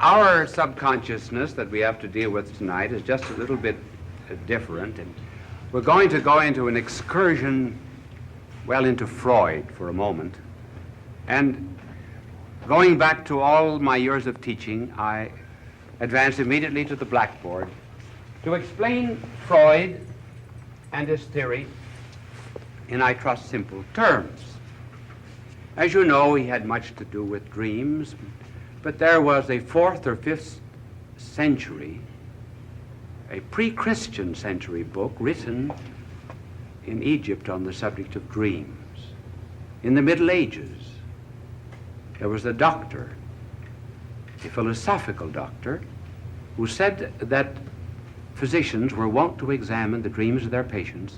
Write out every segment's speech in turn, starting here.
Our subconsciousness that we have to deal with tonight is just a little bit different, and we're going to go into an excursion, well, into Freud for a moment. And going back to all my years of teaching, I advanced immediately to the blackboard to explain Freud and his theory in, I trust, simple terms. As you know, he had much to do with dreams, but there was a 4th or 5th century, a pre-Christian century book written in Egypt on the subject of dreams. In the Middle Ages, there was a doctor, a philosophical doctor, who said that physicians were wont to examine the dreams of their patients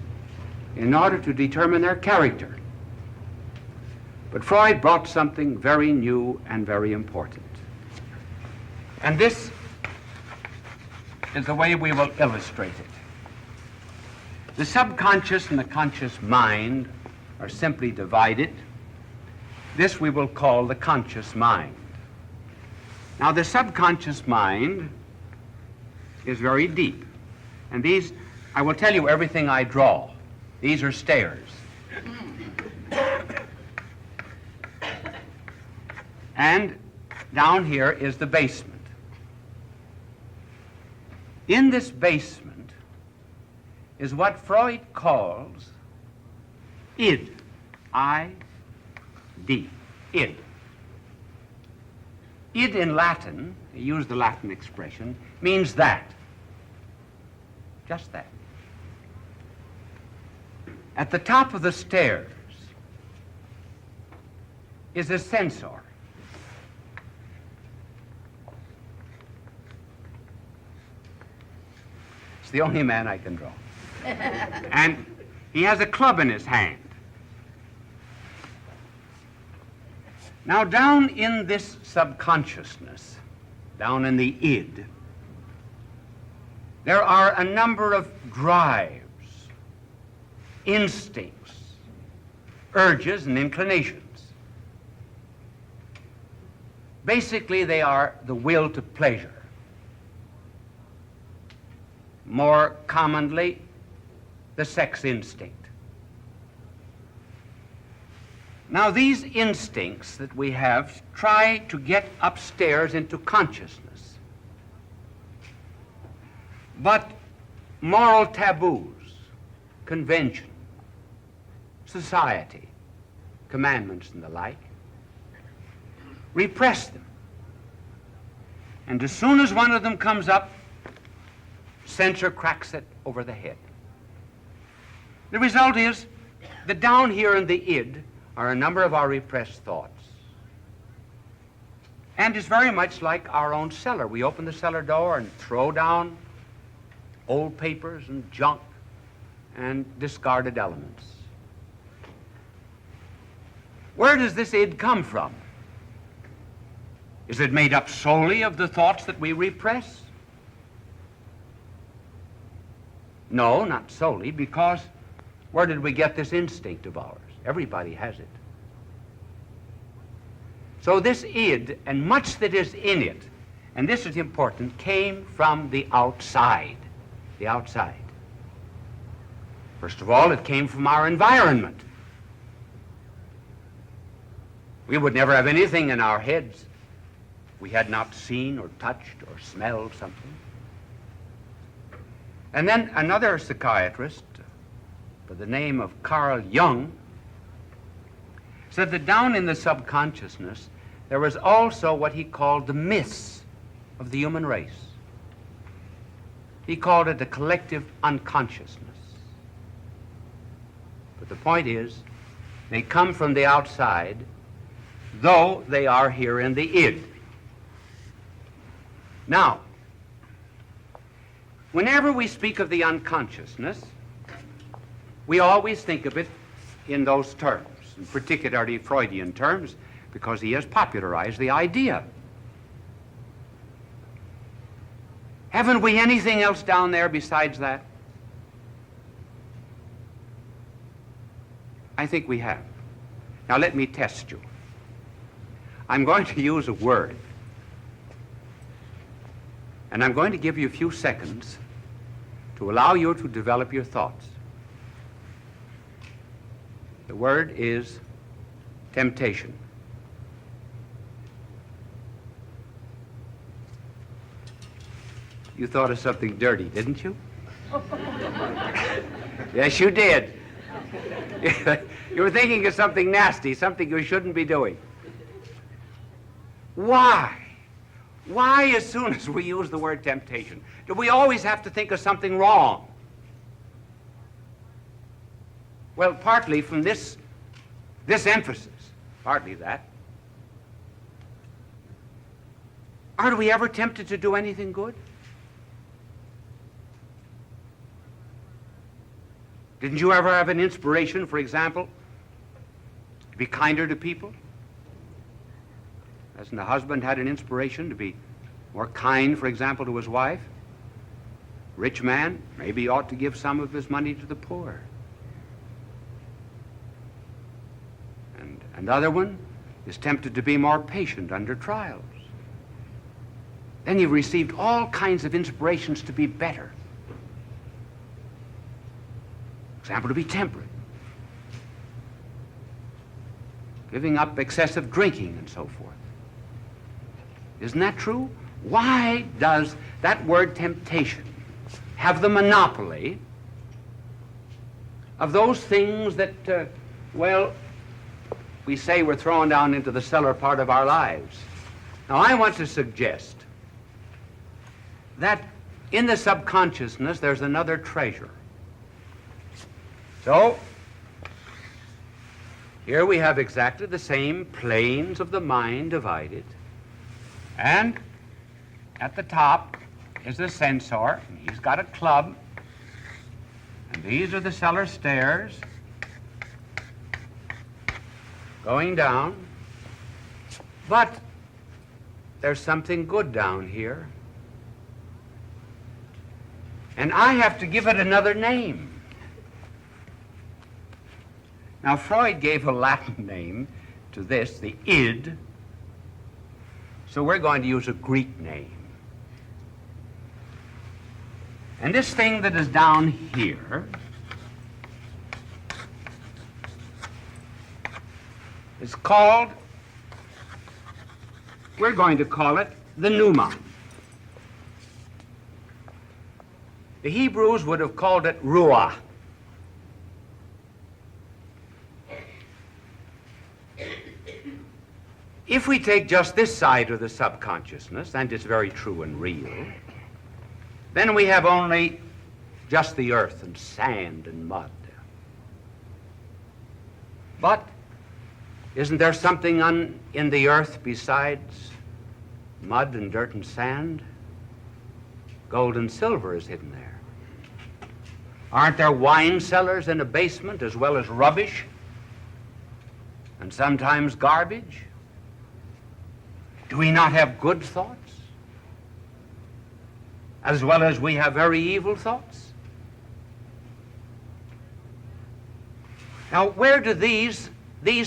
in order to determine their character. But Freud brought something very new and very important. And this is the way we will illustrate it. The subconscious and the conscious mind are simply divided. This we will call the conscious mind. Now, the subconscious mind is very deep. And these, I will tell you everything I draw. These are stairs. And down here is the basement. In this basement is what Freud calls id, I-D, id. Id in Latin, I use the Latin expression, means that. Just that. At the top of the stairs is a censor. It's the only man I can draw. And he has a club in his hand. Now, down in this subconsciousness, down in the id, there are a number of drives, instincts, urges, and inclinations. Basically, they are the will to pleasure. More commonly, the sex instinct. Now, these instincts that we have try to get upstairs into consciousness. But moral taboos, convention, society, commandments and the like, repress them. And as soon as one of them comes up, censor cracks it over the head. The result is that down here in the id are a number of our repressed thoughts. And it's very much like our own cellar. We open the cellar door and throw down old papers and junk and discarded elements. Where does this id come from? Is it made up solely of the thoughts that we repress? No, not solely, because where did we get this instinct of ours? Everybody has it. So this id, and much that is in it, and this is important, came from the outside. The outside. First of all, it came from our environment. We would never have anything in our heads we had not seen or touched or smelled something. And then another psychiatrist by the name of Carl Jung said that down in the subconsciousness there was also what he called the myths of the human race. He called it the collective unconsciousness. But the point is, they come from the outside, though they are here in the id. Now, whenever we speak of the unconsciousness, we always think of it in those terms, in particularly Freudian terms, because he has popularized the idea. Haven't we anything else down there besides that? I think we have. Now let me test you. I'm going to use a word. And I'm going to give you a few seconds to allow you to develop your thoughts. The word is temptation. You thought of something dirty, didn't you? Yes, you did. You were thinking of something nasty, something you shouldn't be doing. Why? Why, as soon as we use the word temptation, do we always have to think of something wrong? Well, partly from this emphasis, partly that. Aren't we ever tempted to do anything good? Didn't you ever have an inspiration, for example, to be kinder to people? Hasn't a husband had an inspiration to be more kind, for example, to his wife? Rich man, maybe he ought to give some of his money to the poor. And another one is tempted to be more patient under trials. Then you've received all kinds of inspirations to be better. For example, to be temperate, giving up excessive drinking and so forth. Isn't that true? Why does that word temptation have the monopoly of those things that, well, we say we're thrown down into the cellar part of our lives? Now, I want to suggest that in the subconsciousness there's another treasure. So, here we have exactly the same planes of the mind divided, and at the top is the censor, and he's got a club, and these are the cellar stairs going down, but there's something good down here, and I have to give it another name. Now, Freud gave a Latin name to this, the id, so we're going to use a Greek name. And this thing that is down here is called, we're going to call it the pneuma. The Hebrews would have called it ruah. If we take just this side of the subconsciousness, and it's very true and real, then we have only just the earth and sand and mud. But isn't there something in the earth besides mud and dirt and sand? Gold and silver is hidden there. Aren't there wine cellars in a basement as well as rubbish and sometimes garbage? Do we not have good thoughts as well as we have very evil thoughts? Now, where do these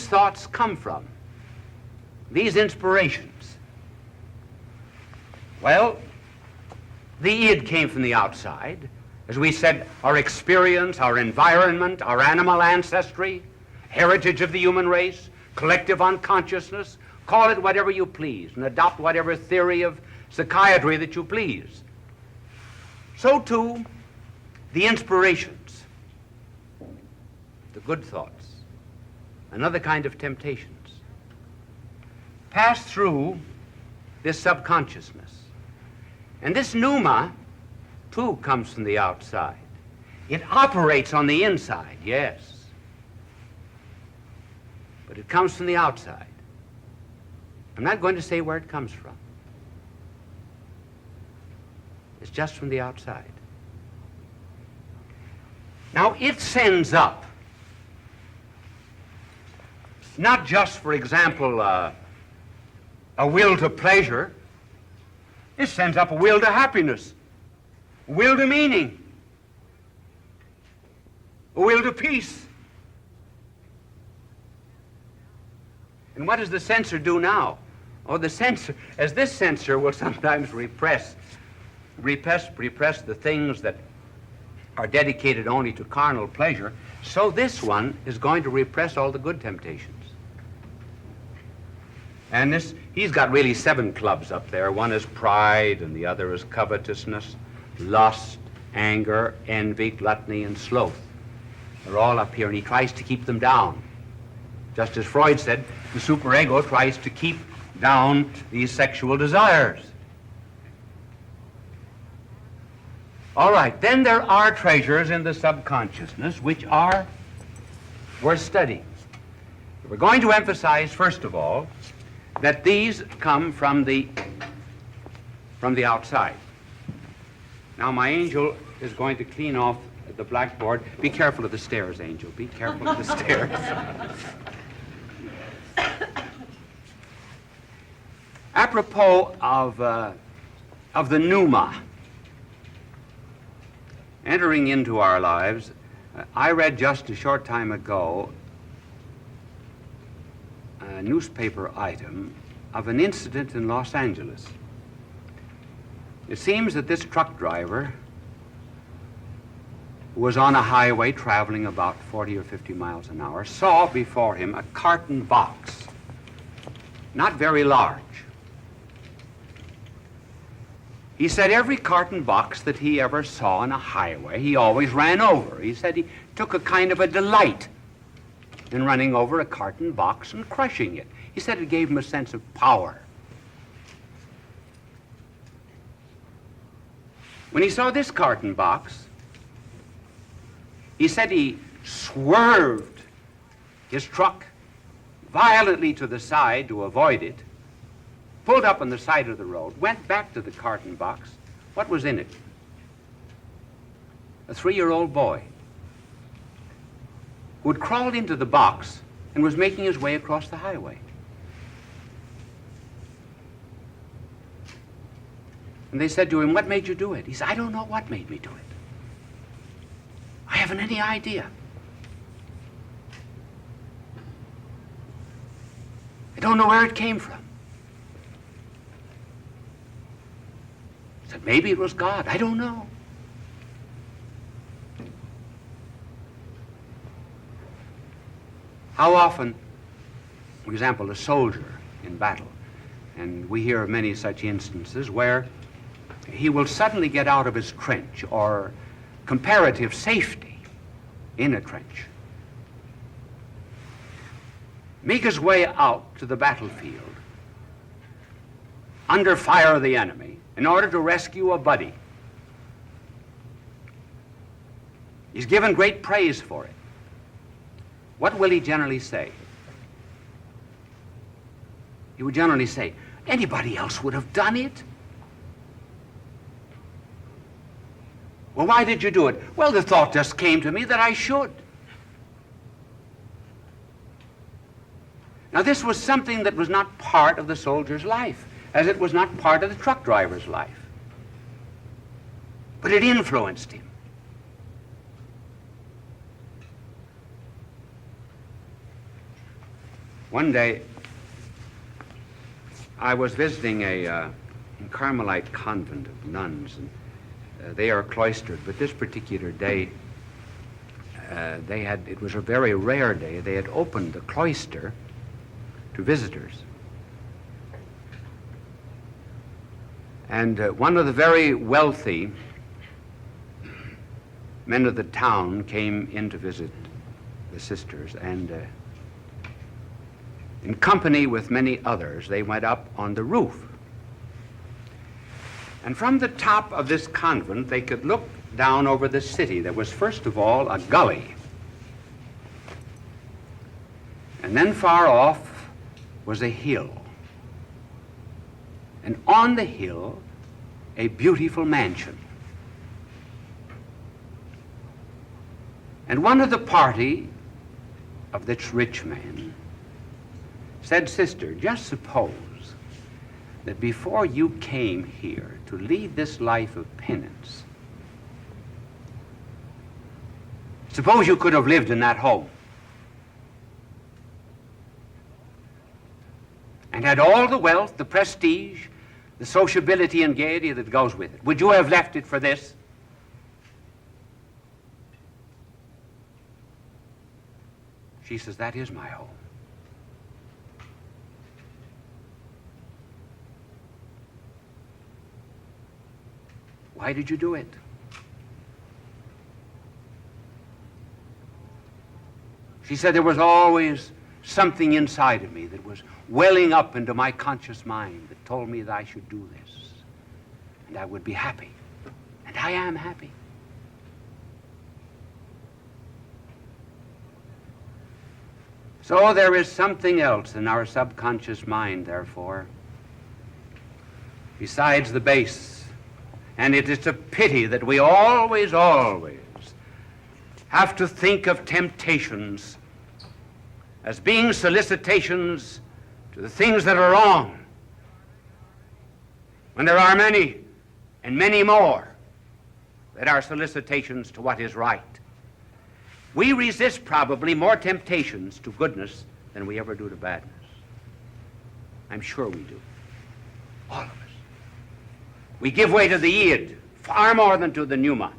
thoughts come from? These inspirations? Well, the id came from the outside. As we said, our experience, our environment, our animal ancestry, heritage of the human race, collective unconsciousness, call it whatever you please, and adopt whatever theory of psychiatry that you please. So too, the inspirations, the good thoughts, another kind of temptations, pass through this subconsciousness. And this pneuma, too, comes from the outside. It operates on the inside, yes, but it comes from the outside. I'm not going to say where it comes from. It's just from the outside. Now, it sends up, not just, for example, a will to pleasure. It sends up a will to happiness, a will to meaning, a will to peace. And what does the censor do now? Oh, the censor, as this censor will sometimes repress repress the things that are dedicated only to carnal pleasure, so this one is going to repress all the good temptations. And he's got really 7 clubs up there. One is pride, and the other is covetousness, lust, anger, envy, gluttony, and sloth. They're all up here, and he tries to keep them down. Just as Freud said, the superego tries to keep down these sexual desires. All right, then there are treasures in the subconsciousness which are worth studying. We're going to emphasize, first of all, that these come from the outside. Now, my angel is going to clean off the blackboard. Be careful of the stairs, Angel. Be careful of the stairs. Apropos of the pneuma entering into our lives, I read just a short time ago a newspaper item of an incident in Los Angeles. It seems that this truck driver was on a highway traveling about 40 or 50 miles an hour, saw before him a carton box, not very large. He said every carton box that he ever saw on a highway, he always ran over. He said he took a kind of a delight in running over a carton box and crushing it. He said it gave him a sense of power. When he saw this carton box, he said he swerved his truck violently to the side to avoid it, pulled up on the side of the road, went back to the carton box. What was in it? A 3-year-old boy who had crawled into the box and was making his way across the highway. And they said to him, "What made you do it?" He said, "I don't know what made me do it. I haven't any idea. I don't know where it came from." He said, "Maybe it was God. I don't know." How often, for example, a soldier in battle, and we hear of many such instances where he will suddenly get out of his trench or comparative safety in a trench, make his way out to the battlefield under fire of the enemy in order to rescue a buddy. He's given great praise for it. What will he generally say? He would generally say, "Anybody else would have done it." "Well, why did you do it?" "Well, the thought just came to me that I should." Now, this was something that was not part of the soldier's life, as it was not part of the truck driver's life. But it influenced him. One day, I was visiting a Carmelite convent of nuns, and they are cloistered, but this particular day, it was a very rare day, they had opened the cloister to visitors. And one of the very wealthy men of the town came in to visit the sisters, and in company with many others, they went up on the roof. And from the top of this convent, they could look down over the city. There was, first of all, a gully. And then far off was a hill. And on the hill, a beautiful mansion. And one of the party of this rich man said, "Sister, just suppose that before you came here to lead this life of penance, suppose you could have lived in that home and had all the wealth, the prestige, the sociability and gaiety that goes with it. Would you have left it for this? She says, that is my home. Why did you do it? She said there was always something inside of me that was welling up into my conscious mind that told me that I should do this, and I would be happy. And I am happy. So there is something else in our subconscious mind, therefore, besides the base. And it is a pity that we always have to think of temptations as being solicitations to the things that are wrong, when there are many and many more that are solicitations to what is right. We resist probably more temptations to goodness than we ever do to badness. I'm sure we do. All of us. We give way to the id far more than to the pneuma.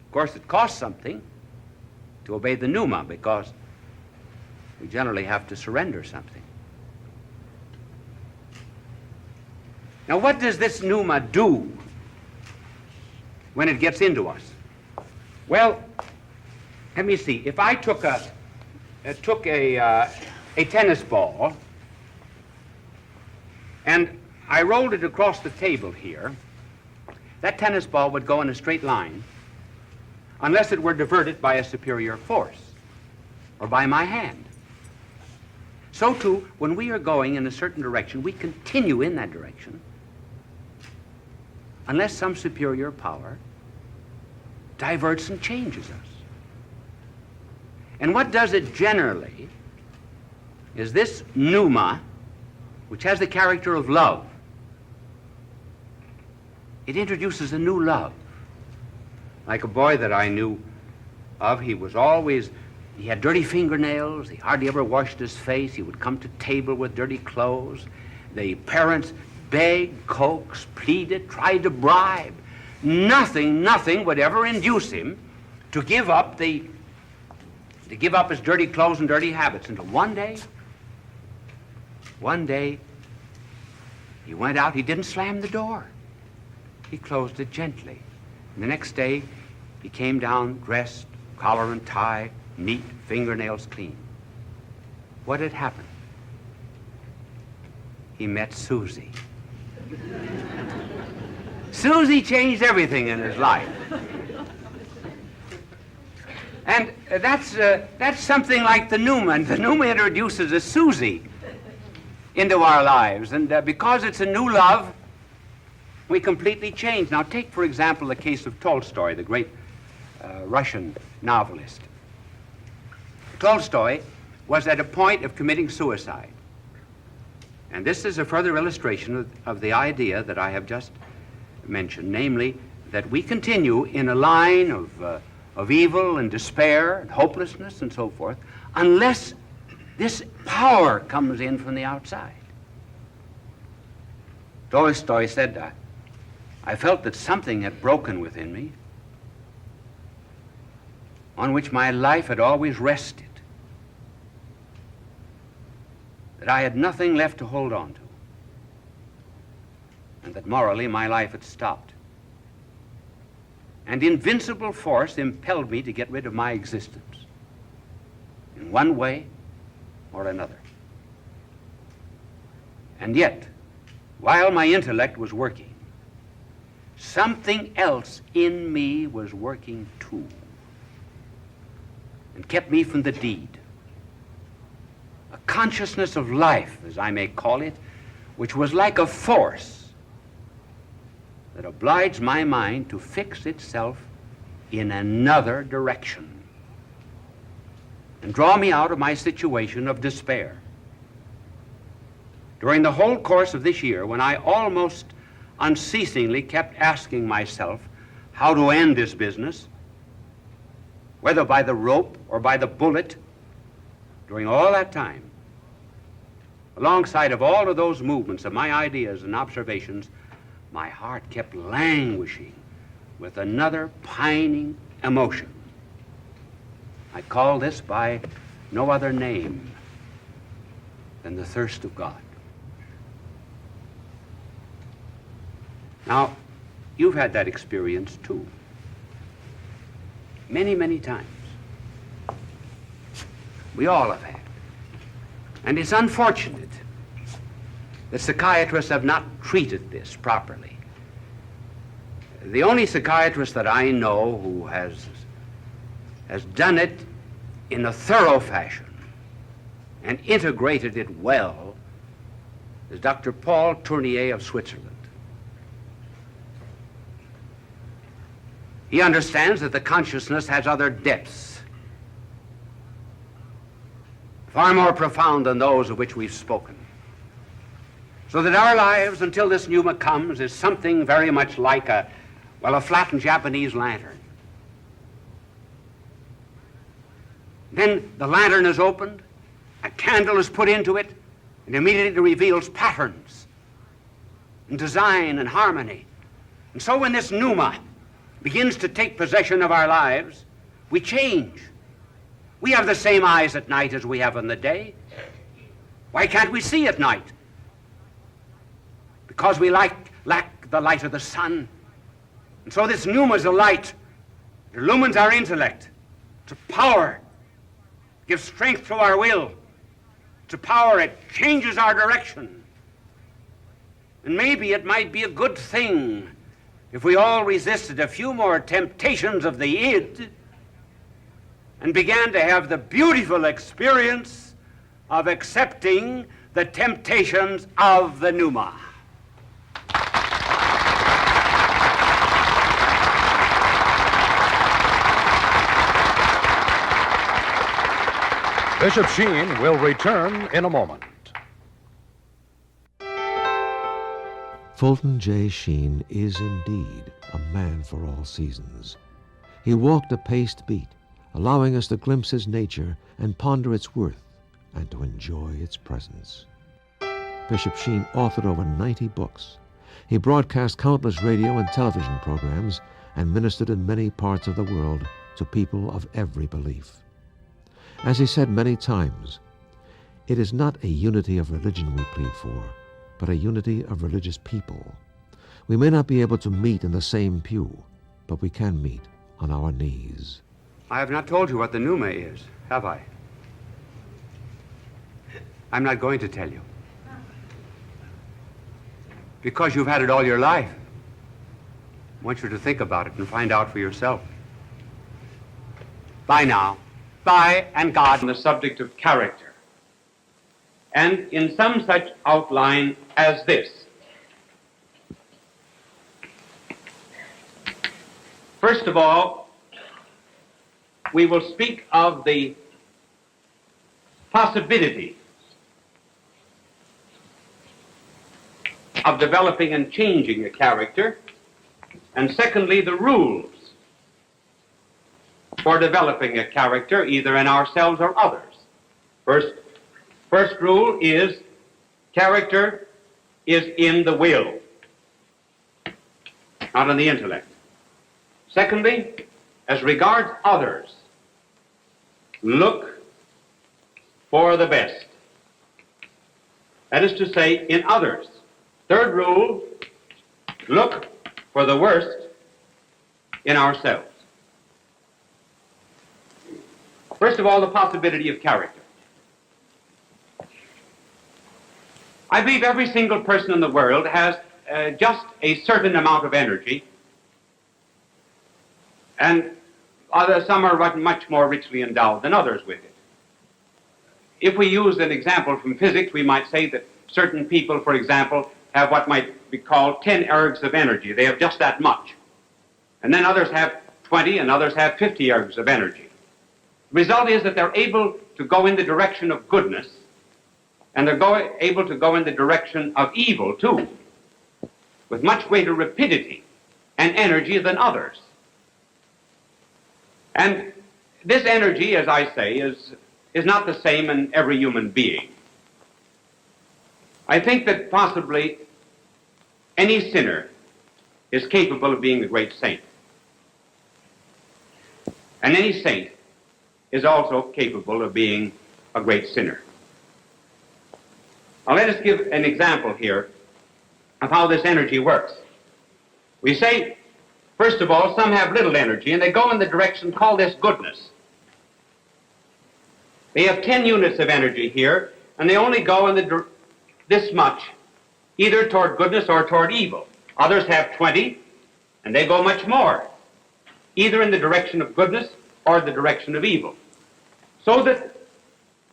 Of course, it costs something to obey the pneuma, because we generally have to surrender something. Now, what does this pneuma do when it gets into us? Well, let me see. If I took a tennis ball and I rolled it across the table here, that tennis ball would go in a straight line unless it were diverted by a superior force or by my hand. So too, when we are going in a certain direction, we continue in that direction unless some superior power diverts and changes us. And what does it generally is this pneuma, which has the character of love. It introduces a new love. Like a boy that I knew of, he had dirty fingernails, he hardly ever washed his face, he would come to table with dirty clothes. The parents begged, coaxed, pleaded, tried to bribe. Nothing would ever induce him to give up his dirty clothes and dirty habits, until one day, he went out, he didn't slam the door. He closed it gently. And the next day, he came down dressed, collar and tie, neat, fingernails clean. What had happened? He met Susie. Susie changed everything in his life. And that's something like the pneuma. And the pneuma introduces a Susie into our lives. And because it's a new love, we completely change. Now take, for example, the case of Tolstoy, the great Russian novelist. Tolstoy was at a point of committing suicide. And this is a further illustration of the idea that I have just mentioned, namely that we continue in a line of evil and despair and hopelessness and so forth, unless this power comes in from the outside. Tolstoy said, I felt that something had broken within me on which my life had always rested, that I had nothing left to hold on to, and that morally my life had stopped. And invincible force impelled me to get rid of my existence in one way or another. And yet, while my intellect was working, something else in me was working too, and kept me from the deed. A consciousness of life, as I may call it, which was like a force that obliged my mind to fix itself in another direction and draw me out of my situation of despair. During the whole course of this year, when I almost unceasingly kept asking myself how to end this business, whether by the rope or by the bullet, during all that time, alongside of all of those movements of my ideas and observations, my heart kept languishing with another pining emotion. I call this by no other name than the thirst of God. Now, you've had that experience too. Many, many times. We all have had. And it's unfortunate that psychiatrists have not treated this properly. The only psychiatrist that I know who has done it in a thorough fashion and integrated it well is Dr. Paul Tournier of Switzerland. He understands that the consciousness has other depths, far more profound than those of which we've spoken. So that our lives, until this pneuma comes, is something very much like a flattened Japanese lantern. Then the lantern is opened, a candle is put into it, and immediately reveals patterns and design and harmony. And so when this pneuma begins to take possession of our lives, we change. We have the same eyes at night as we have in the day. Why can't we see at night? Because we lack the light of the sun. And so this pneuma is a light. It illumines our intellect. It's a power. It gives strength to our will. It's a power. It changes our direction. And maybe it might be a good thing if we all resisted a few more temptations of the id and began to have the beautiful experience of accepting the temptations of the pneuma. Bishop Sheen will return in a moment. Fulton J. Sheen is indeed a man for all seasons. He walked a paced beat, allowing us to glimpse his nature and ponder its worth and to enjoy its presence. Bishop Sheen authored over 90 books. He broadcast countless radio and television programs and ministered in many parts of the world to people of every belief. As he said many times, it is not a unity of religion we plead for, but a unity of religious people. We may not be able to meet in the same pew, but we can meet on our knees. I have not told you what the pneuma is, have I? I'm not going to tell you. Because you've had it all your life. I want you to think about it and find out for yourself. Bye now. Bye and God. On the subject of character. And in some such outline as this. First of all, we will speak of the possibility of developing and changing a character, and secondly, the rules for developing a character, either in ourselves or others. First rule is character is in the will, not in the intellect. Secondly, as regards others, look for the best. That is to say, in others. Third rule, look for the worst in ourselves. First of all, the possibility of character. I believe every single person in the world has just a certain amount of energy, and some are much more richly endowed than others with it. If we use an example from physics, we might say that certain people, for example, have what might be called 10 ergs of energy. They have just that much. And then others have 20, and others have 50 ergs of energy. The result is that they're able to go in the direction of goodness, and they're able to go in the direction of evil, too, with much greater rapidity and energy than others. And this energy, as I say, is not the same in every human being. I think that possibly any sinner is capable of being a great saint. And any saint is also capable of being a great sinner. Now let us give an example here of how this energy works. We say, first of all, some have little energy and they go in the direction, call this goodness. They have 10 units of energy here and they only go in this much, either toward goodness or toward evil. Others have 20 and they go much more, either in the direction of goodness or the direction of evil. So that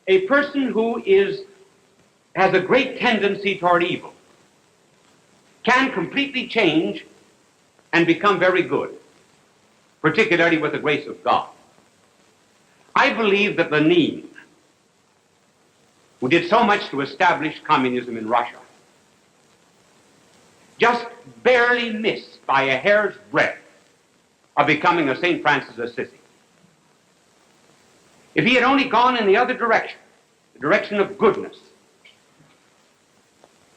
a person who has a great tendency toward evil can completely change and become very good, particularly with the grace of God. I believe that Lenin, who did so much to establish communism in Russia, just barely missed by a hair's breadth of becoming a St. Francis of Assisi. If he had only gone in the other direction, the direction of goodness,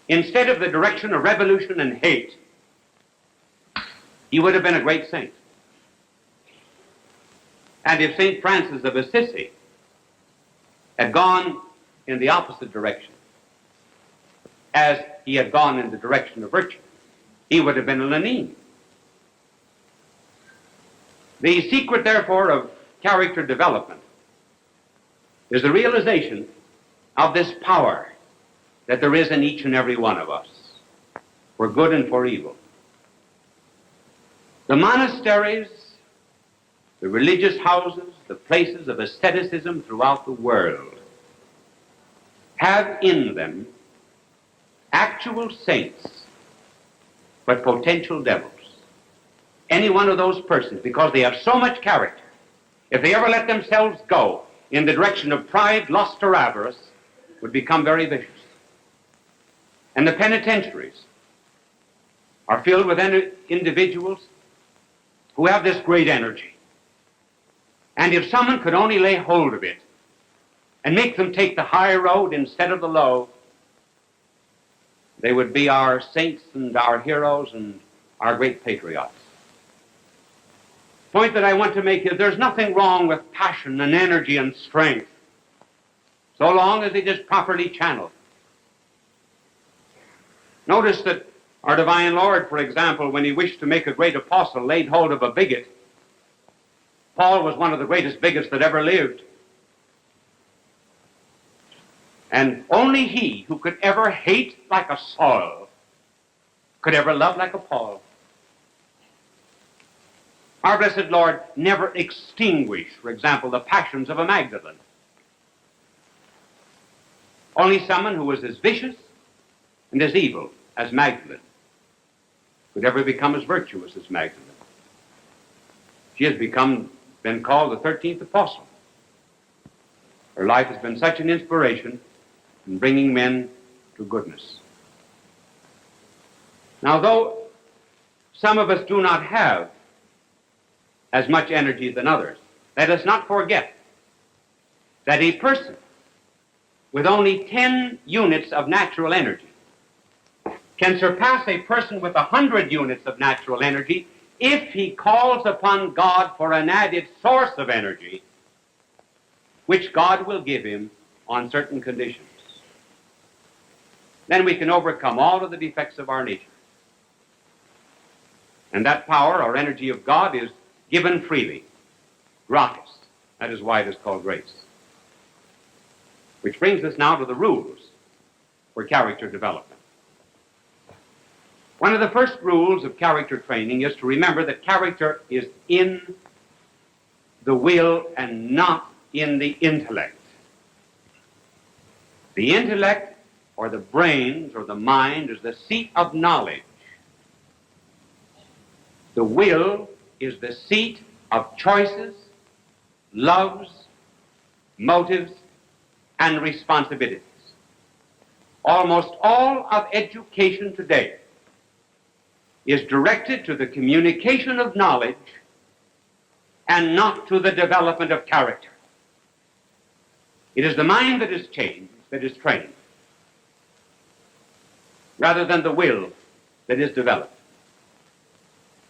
instead of the direction of revolution and hate, he would have been a great saint. And if St. Francis of Assisi had gone in the opposite direction, as he had gone in the direction of virtue, he would have been a Lenin. The secret, therefore, of character development is the realization of this power that there is in each and every one of us, for good and for evil. The monasteries, the religious houses, the places of asceticism throughout the world have in them actual saints, but potential devils. Any one of those persons, because they have so much character, if they ever let themselves go in the direction of pride, lust, or avarice, would become very vicious. And the penitentiaries are filled with individuals who have this great energy. And if someone could only lay hold of it and make them take the high road instead of the low, they would be our saints and our heroes and our great patriots. The point that I want to make is there's nothing wrong with passion and energy and strength, so long as it is properly channeled. Notice that our divine Lord, for example, when he wished to make a great apostle, laid hold of a bigot. Paul was one of the greatest bigots that ever lived. And only he who could ever hate like a Saul could ever love like a Paul. Our blessed Lord never extinguished, for example, the passions of a Magdalene. Only someone who was as vicious and as evil as Magdalene could ever become as virtuous as Magdalene. She has been called the 13th apostle. Her life has been such an inspiration in bringing men to goodness. Now, though some of us do not have as much energy than others, let us not forget that a person with only 10 units of natural energy can surpass a person with 100 units of natural energy if he calls upon God for an added source of energy, which God will give him on certain conditions. Then we can overcome all of the defects of our nature. And that power or energy of God is given freely, gratis. That is why it is called grace. Which brings us now to the rules for character development. One of the first rules of character training is to remember that character is in the will and not in the intellect. The intellect, or the brains, or the mind, is the seat of knowledge. The will is the seat of choices, loves, motives, and responsibilities. Almost all of education today is directed to the communication of knowledge and not to the development of character. It is the mind that is changed, that is trained. rather than the will that is developed.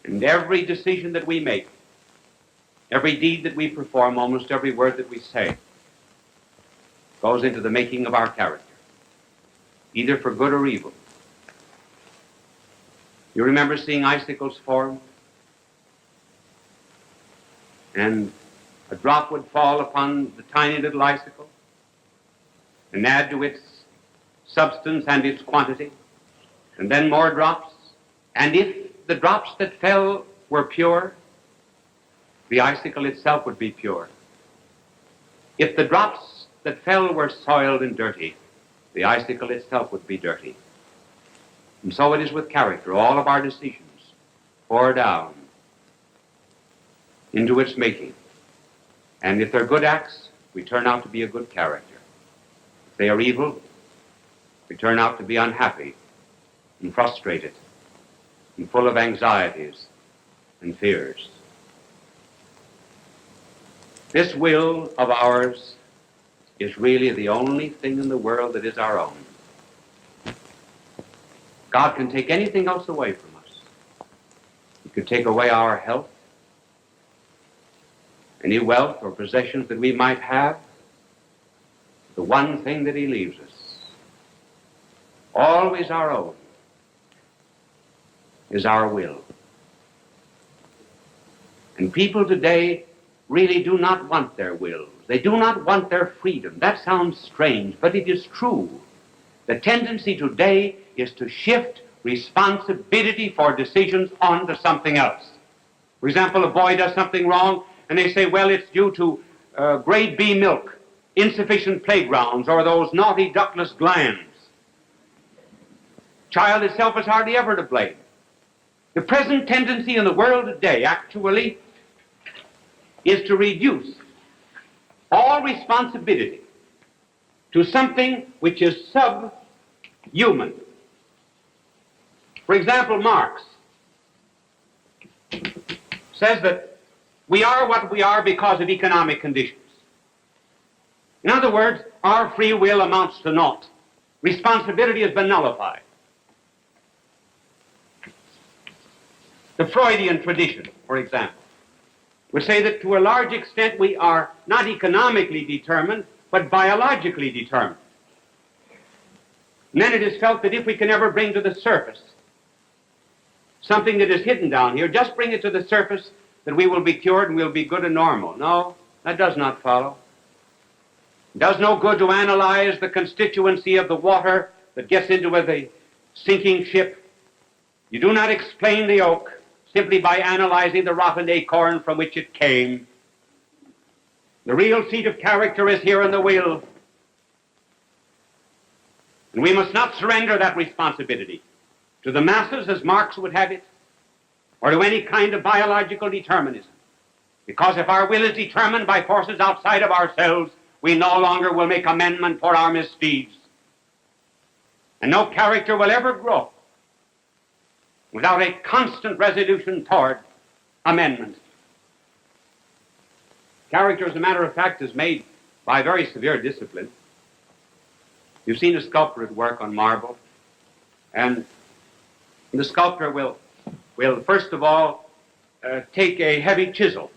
And every decision that we make, every deed that we perform, almost every word that we say, goes into the making of our character, either for good or evil. You remember seeing icicles form? And a drop would fall upon the tiny little icicle and add to its substance and its quantity, and then more drops. And if the drops that fell were pure, the icicle itself would be pure. If the drops that fell were soiled and dirty, the icicle itself would be dirty. And so it is with character. All of our decisions pour down into its making. And if they're good acts, we turn out to be a good character. If they are evil, we turn out to be unhappy and frustrated and full of anxieties and fears. This will of ours is really the only thing in the world that is our own. God can take anything else away from us. He could take away our health, any wealth or possessions that we might have. The one thing that he leaves us, always our own, is our will. And people today really do not want their wills. They do not want their freedom. That sounds strange, but it is true. The tendency today is to shift responsibility for decisions onto something else. For example, a boy does something wrong, and they say, well, it's due to grade B milk, insufficient playgrounds, or those naughty ductless glands. Child itself is hardly ever to blame. The present tendency in the world today, actually, is to reduce all responsibility to something which is subhuman. For example, Marx says that we are what we are because of economic conditions. In other words, our free will amounts to naught. Responsibility has been nullified. The Freudian tradition, for example, would say that to a large extent we are not economically determined, but biologically determined. And then it is felt that if we can ever bring to the surface something that is hidden down here, just bring it to the surface, that we will be cured and we'll be good and normal. No, that does not follow. It does no good to analyze the constituency of the water that gets into the sinking ship. You do not explain the oak simply by analyzing the rotten acorn from which it came. The real seat of character is here in the will. And we must not surrender that responsibility to the masses, as Marx would have it, or to any kind of biological determinism. Because if our will is determined by forces outside of ourselves, we no longer will make amendment for our misdeeds. And no character will ever grow without a constant resolution toward amendment. Character, as a matter of fact, is made by very severe discipline. You've seen a sculptor at work on marble, and the sculptor will first of all take a heavy chisel,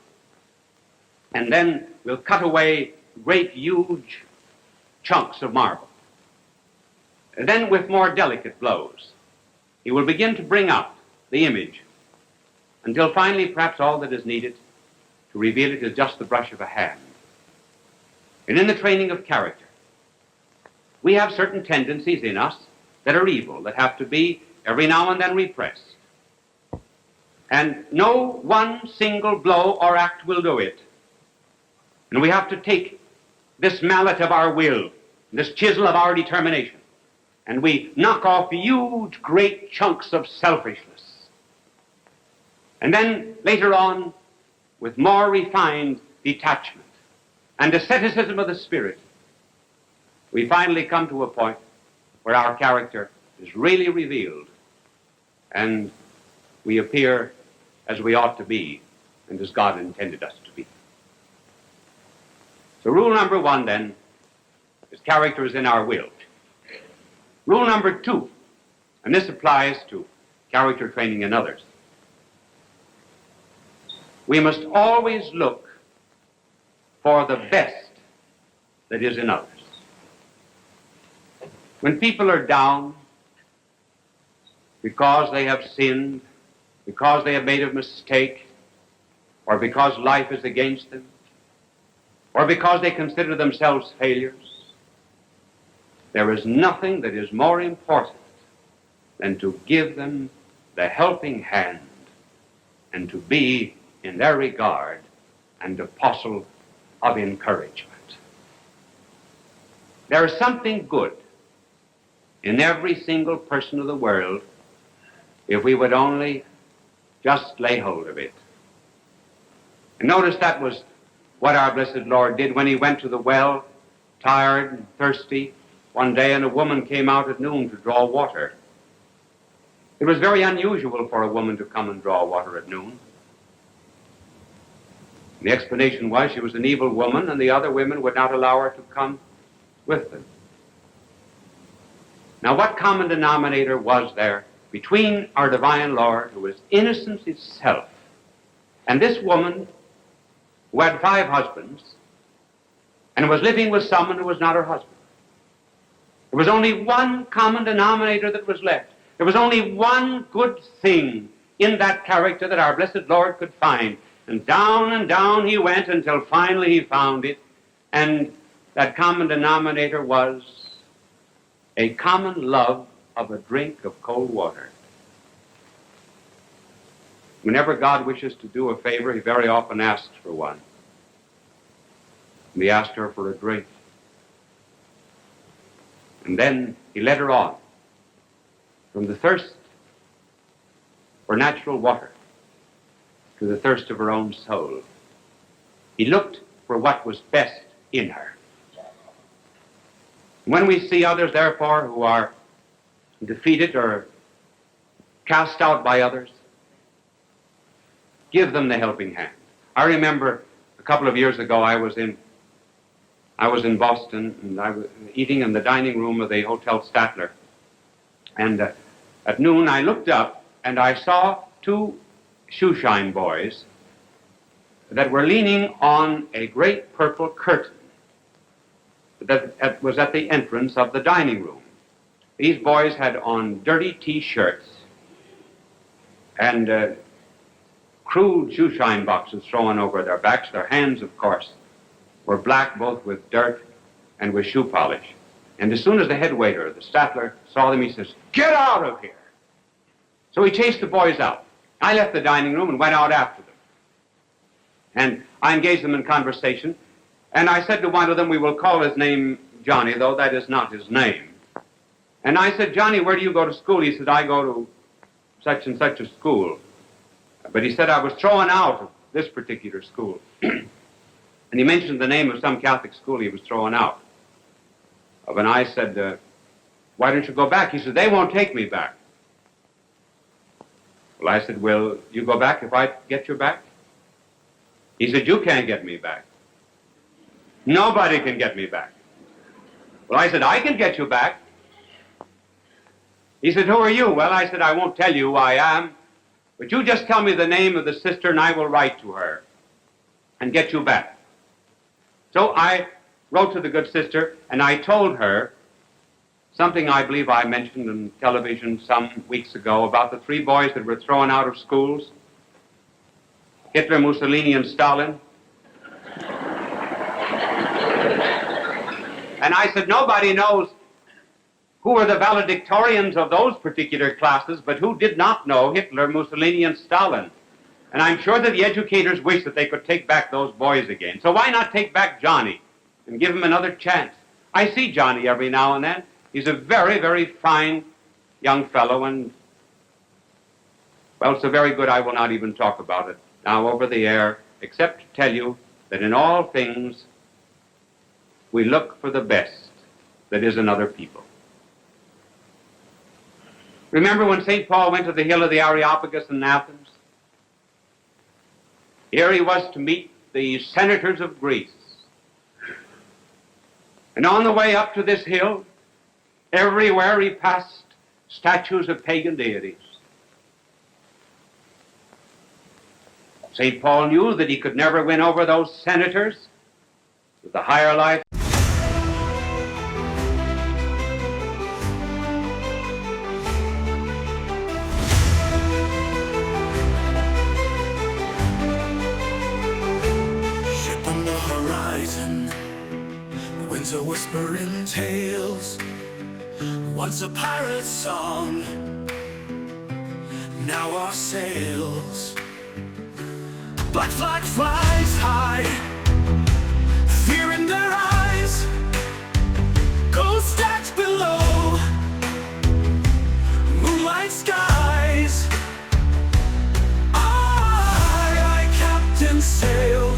and then will cut away great, huge chunks of marble. And then with more delicate blows, he will begin to bring out the image until finally perhaps all that is needed to reveal it is just the brush of a hand. And in the training of character, we have certain tendencies in us that are evil, that have to be every now and then repressed. And no one single blow or act will do it. And we have to take this mallet of our will, this chisel of our determination, and we knock off huge, great chunks of selfishness. And then later on, with more refined detachment and asceticism of the spirit, we finally come to a point where our character is really revealed and we appear as we ought to be and as God intended us to be. So rule number one, then, is character is in our will. Rule number two And this applies to character training in others. We must always look for the best that is in others. When people are down because they have sinned, because they have made a mistake, or because life is against them, or because they consider themselves failures, there is nothing that is more important than to give them the helping hand and to be, in their regard, an apostle of encouragement. There is something good in every single person of the world if we would only just lay hold of it. And notice that was what our blessed Lord did when he went to the well, tired and thirsty, one day, and a woman came out at noon to draw water. It was very unusual for a woman to come and draw water at noon. And the explanation was she was an evil woman, and the other women would not allow her to come with them. Now, what common denominator was there between our divine Lord, who was innocence itself, and this woman who had 5 husbands and was living with someone who was not her husband? There was only one common denominator that was left. There was only one good thing in that character that our blessed Lord could find. And down he went until finally he found it. And that common denominator was a common love of a drink of cold water. Whenever God wishes to do a favor, he very often asks for one. And he asked her for a drink. And then he led her on from the thirst for natural water to the thirst of her own soul. He looked for what was best in her. When we see others, therefore, who are defeated or cast out by others, give them the helping hand. I remember a couple of years ago I was in Boston, and I was eating in the dining room of the Hotel Statler. And at noon I looked up and I saw 2 shoeshine boys that were leaning on a great purple curtain that was at the entrance of the dining room. These boys had on dirty T-shirts and crude shoeshine boxes thrown over their backs. Their hands, of course, were black both with dirt and with shoe polish. And as soon as the head waiter, the Statler, saw them, he says, "Get out of here!" So he chased the boys out. I left the dining room and went out after them. And I engaged them in conversation. And I said to one of them, we will call his name Johnny, though that is not his name. And I said, "Johnny, where do you go to school?" He said, "I go to such and such a school." But he said, "I was thrown out of this particular school." And he mentioned the name of some Catholic school he was thrown out of. And I said, "Why don't you go back?" He said, "They won't take me back." Well, I said, "Will you go back if I get you back?" He said, "You can't get me back. Nobody can get me back." Well, I said, "I can get you back." He said, "Who are you?" Well, I said, "I won't tell you who I am, but you just tell me the name of the sister and I will write to her and get you back." So I wrote to the good sister and I told her something I believe I mentioned on television some weeks ago about the 3 boys that were thrown out of schools, Hitler, Mussolini, and Stalin. And I said, nobody knows who were the valedictorians of those particular classes, but who did not know Hitler, Mussolini, and Stalin. And I'm sure that the educators wish that they could take back those boys again. So why not take back Johnny and give him another chance? I see Johnny every now and then. He's a very, very fine young fellow, and, well, so very good I will not even talk about it now over the air, except to tell you that in all things we look for the best that is in other people. Remember when St. Paul went to the hill of the Areopagus in Athens? Here he was to meet the senators of Greece. And on the way up to this hill, everywhere he passed statues of pagan deities. St. Paul knew that he could never win over those senators with the higher life. Ship on the horizon, the winds are whispering tales. Once a pirate's song, now our sails. Black flag flies high, fear in their eyes, ghost stacks below, moonlight skies. I, captain, sail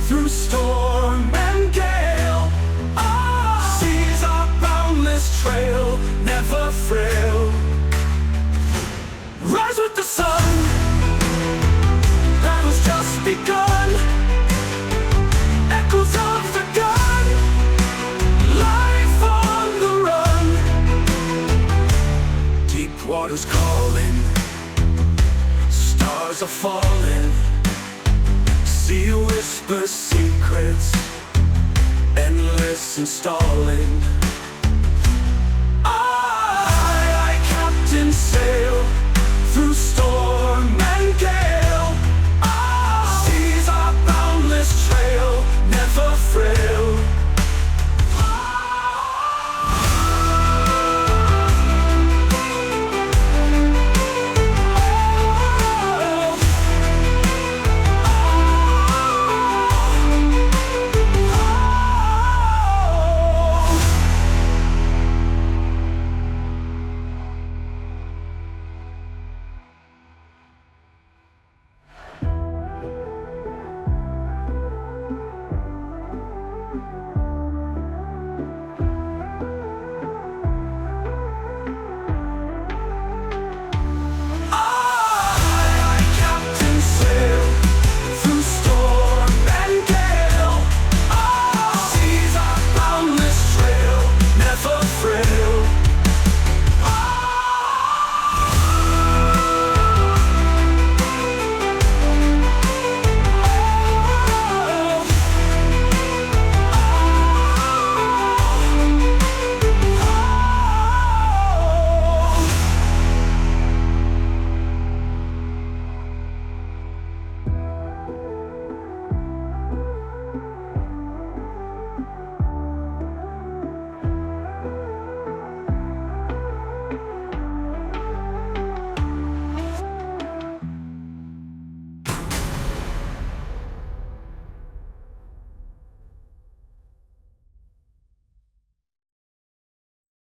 through storm and gale. Seas our boundless trail, never frail. Rise with the sun, battle's just begun. Echoes of the gun, life on the run. Deep waters calling, stars are falling. Sea whispers secrets, endless and stalling. I, captain, sail